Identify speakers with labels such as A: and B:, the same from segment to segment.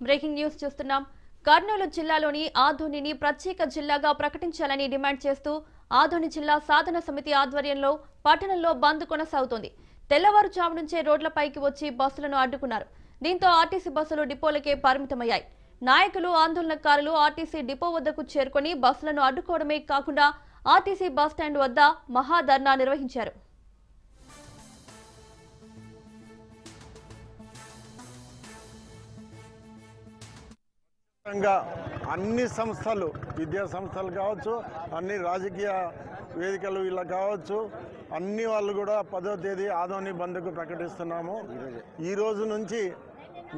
A: Breaking news చూస్తున్నాం. కర్నూలు జిల్లాలోని ఆదోనిని ప్రత్యేక జిల్లాగా ప్రకటించాలని డిమాండ్ చేస్తూ ఆదోని జిల్లా సాధన సమితి ఆధ్వర్యంలో పట్టణంలో బంద్ కొనసాగుతోంది. తెల్లవారుజాము నుంచే రోడ్లపైకి వచ్చి బస్సులను అడ్డుకున్నారు. దీంతో ఆర్టీసీ బస్సులు డిపోలకే పరిమితమయ్యాయి. నాయకులు, ఆందోళనకారులు ఆర్టీసీ డిపో వద్దకు చేరుకొని బస్సులను అడ్డుకోవడమే కాకుండా ఆర్టీసీ బస్టాండ్ వద్ద మహాధర్నా నిర్వహించారు.
B: అన్ని సంస్థలు, విద్యా సంస్థలు కావచ్చు, అన్ని రాజకీయ వేదికలు ఇలా కావచ్చు, అన్ని వాళ్ళు కూడా 10వ తేదీ ఆదోని బంద్కు ప్రకటిస్తున్నాము. ఈ రోజు నుంచి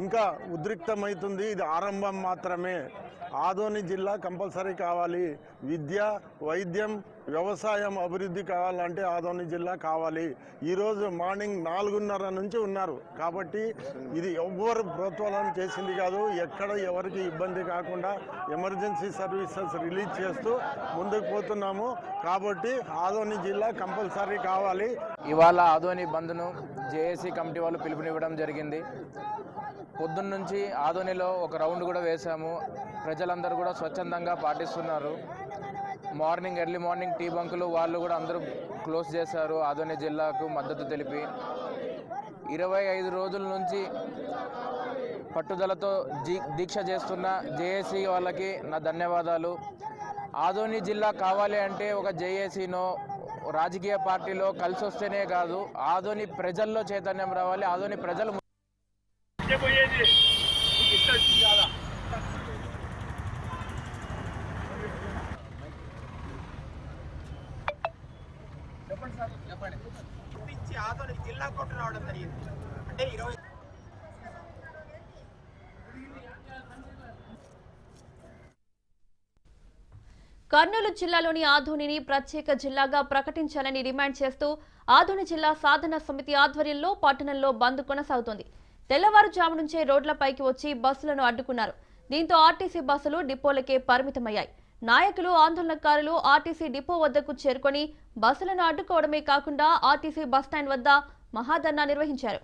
B: ఇంకా ఉద్రిక్తమవుతుంది. ఇది ఆరంభం మాత్రమే. ఆదోని జిల్లా కంపల్సరీ కావాలి. విద్య, వైద్యం, వ్యవసాయం అభివృద్ధి కావాలంటే ఆదోని జిల్లా కావాలి. ఈరోజు మార్నింగ్ 4:30 నుంచి ఉన్నారు. కాబట్టి ఇది ఎవ్వరు ప్రోత్సాహం చేసింది కాదు. ఎక్కడ ఎవరికి ఇబ్బంది కాకుండా ఎమర్జెన్సీ సర్వీసెస్ రిలీజ్ చేస్తూ ముందుకు పోతున్నాము. కాబట్టి ఆదోని జిల్లా కంపల్సరీ కావాలి.
C: ఇవాళ ఆదోని బంద్ను జేఏసీ కమిటీ వాళ్ళు పిలుపునివ్వడం జరిగింది. పొద్దున్న నుంచి ఆదోనిలో ఒక రౌండ్ కూడా వేశాము. ప్రజలందరూ కూడా స్వచ్ఛందంగా పాటిస్తున్నారు. ఎర్లీ మార్నింగ్ టీ బంకులు వాళ్ళు కూడా అందరూ క్లోజ్ చేశారు. ఆదోని జిల్లాకు మద్దతు తెలిపి 25 రోజుల నుంచి పట్టుదలతో దీక్ష చేస్తున్న జేఏసీ వాళ్ళకి నా ధన్యవాదాలు. ఆదోని జిల్లా కావాలి అంటే ఒక జేఏసీనో రాజకీయ పార్టీలో కలిసి వస్తేనే కాదు, ఆదోని ప్రజల్లో చైతన్యం రావాలి. ఆదోని ప్రజలు
D: ఆదోని జిల్లా కోర్టు రావడం జరిగింది. అంటే
A: కర్నూలు జిల్లాలోని ఆదోనిని ప్రత్యేక జిల్లాగా ప్రకటించాలని డిమాండ్ చేస్తూ ఆదోని జిల్లా సాధన సమితి ఆధ్వర్యంలో పట్టణంలో బంద్ కొనసాగుతోంది. తెల్లవారుజాము నుంచే రోడ్లపైకి వచ్చి బస్సులను అడ్డుకున్నారు. దీంతో ఆర్టీసీ బస్సులు డిపోలకే పరిమితమయ్యాయి. నాయకులు, ఆందోళనకారులు ఆర్టీసీ డిపో వద్దకు చేరుకొని బస్సులను అడ్డుకోవడమే కాకుండా ఆర్టీసీ బస్టాండ్ వద్ద మహాధర్నా నిర్వహించారు.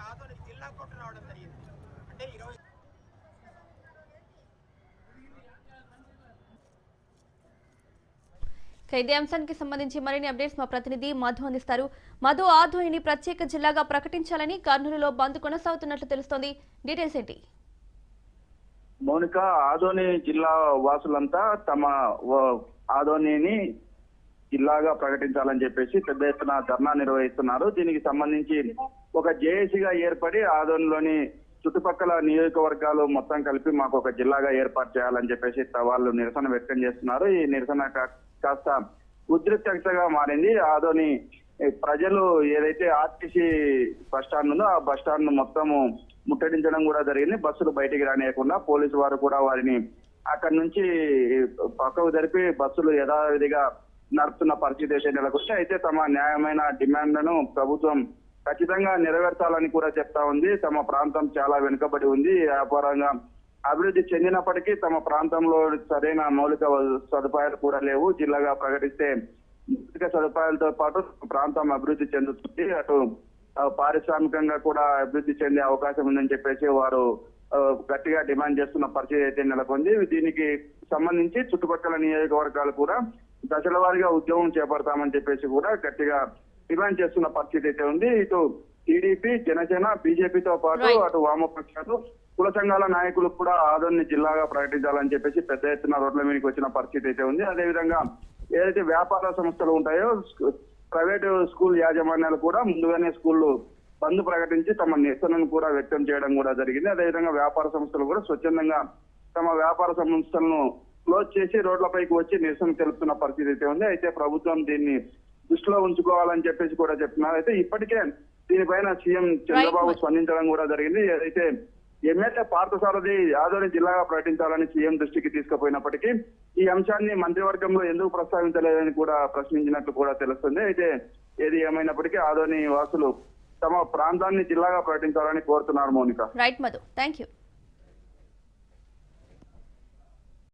D: ఆదోని జిల్లా కోర్టు రావడం జరిగింది. అంటే
A: ఇదే అంశానికి సంబంధించి మరిన్ని అప్డేట్స్ మా ప్రతినిధి మధు అందిస్తారు. మధు, ఆదోనిని ప్రత్యేక జిల్లాగా ప్రకటించాలని కర్నూలులో బంద్ కొనసాగుతున్నట్లు తెలుస్తోంది. డీటెయిల్స్ ఏంటి?
E: మౌనిక, ఆదోని జిల్లా వాసులంతా తమ ఆదోనిని జిల్లాగా ప్రకటించాలని చెప్పేసి పెద్ద ఎత్తున ధర్నా నిర్వహిస్తున్నారు. దీనికి సంబంధించి ఒక జేఏసీగా ఏర్పడి ఆదోనిలోని చుట్టుపక్కల నియోజకవర్గాలు మొత్తం కలిపి మాకు ఒక జిల్లాగా ఏర్పాటు చేయాలని చెప్పేసి వాళ్ళు నిరసన వ్యక్తం చేస్తున్నారు. ఈ నిరసన కాస్త ఉద్రిక్తతగా మారింది. ఆదోని ప్రజలు ఏదైతే ఆర్టీసీ బస్టాండ్ ఉందో ఆ బస్టాండ్ ను మొత్తము ముట్టడించడం కూడా జరిగింది. బస్సులు బయటికి రానియకుండా పోలీసు వారు కూడా వారిని అక్కడి నుంచి పక్కకు జరిపి బస్సులు యథావిధిగా నడుపుతున్న పరిస్థితి అయితే నెలకొచ్చి, అయితే తమ న్యాయమైన డిమాండ్లను ప్రభుత్వం ఖచ్చితంగా నెరవేర్చాలని కూడా చెప్తా ఉంది. తమ ప్రాంతం చాలా వెనుకబడి ఉంది. వ్యాపారంగా అభివృద్ధి చెందినప్పటికీ తమ ప్రాంతంలో సరైన మౌలిక సదుపాయాలు కూడా లేవు. జిల్లాగా ప్రకటిస్తే మౌలిక సదుపాయాలతో పాటు ప్రాంతం అభివృద్ధి చెందుతుంది. అటు పారిశ్రామికంగా కూడా అభివృద్ధి చెందే అవకాశం ఉందని చెప్పేసి వారు గట్టిగా డిమాండ్ చేస్తున్న పరిస్థితి అయితే నెలకొంది. దీనికి సంబంధించి చుట్టుపక్కల నియోజకవర్గాలు కూడా దశల వారీగా ఉద్యమం చేపడతామని చెప్పేసి కూడా గట్టిగా డిమాండ్ చేస్తున్న పరిస్థితి అయితే ఉంది. ఇటు టీడీపీ, జనసేన, బీజేపీతో పాటు అటు వామపక్షాలు, కుల సంఘాల నాయకులు కూడా ఆదోని జిల్లాగా ప్రకటించాలని చెప్పేసి పెద్ద ఎత్తున రోడ్ల మీదకి వచ్చిన పరిస్థితి అయితే ఉంది. అదేవిధంగా ఏదైతే వ్యాపార సంస్థలు ఉంటాయో, ప్రైవేటు స్కూల్ యాజమాన్యాలు కూడా ముందుగానే స్కూళ్లు బంద్ ప్రకటించి తమ నిరసనను కూడా వ్యక్తం చేయడం కూడా జరిగింది. అదేవిధంగా వ్యాపార సంస్థలు కూడా స్వచ్ఛందంగా తమ వ్యాపార సంస్థలను క్లోజ్ చేసి రోడ్లపైకి వచ్చి నిరసన తెలుపుతున్న పరిస్థితి అయితే ఉంది. అయితే ప్రభుత్వం దీన్ని దృష్టిలో ఉంచుకోవాలని చెప్పేసి కూడా చెప్తున్నారు. అయితే ఇప్పటికే దీనిపైన సీఎం చంద్రబాబు స్పందించడం కూడా జరిగింది. ఏదైతే ఎమ్మెల్యే పార్థసారథి ఆదోని జిల్లాగా ప్రకటించాలని సీఎం దృష్టికి తీసుకుపోయినప్పటికీ ఈ అంశాన్ని మంత్రివర్గంలో ఎందుకు ప్రస్తావించలేదని కూడా ప్రశ్నించినట్లు కూడా తెలుస్తుంది. అయితే ఏది ఏమైనప్పటికీ ఆదోని వాసులు తమ ప్రాంతాన్ని జిల్లాగా ప్రకటించాలని కోరుతున్నారు. Mounika.
A: Right Madhu, thank you.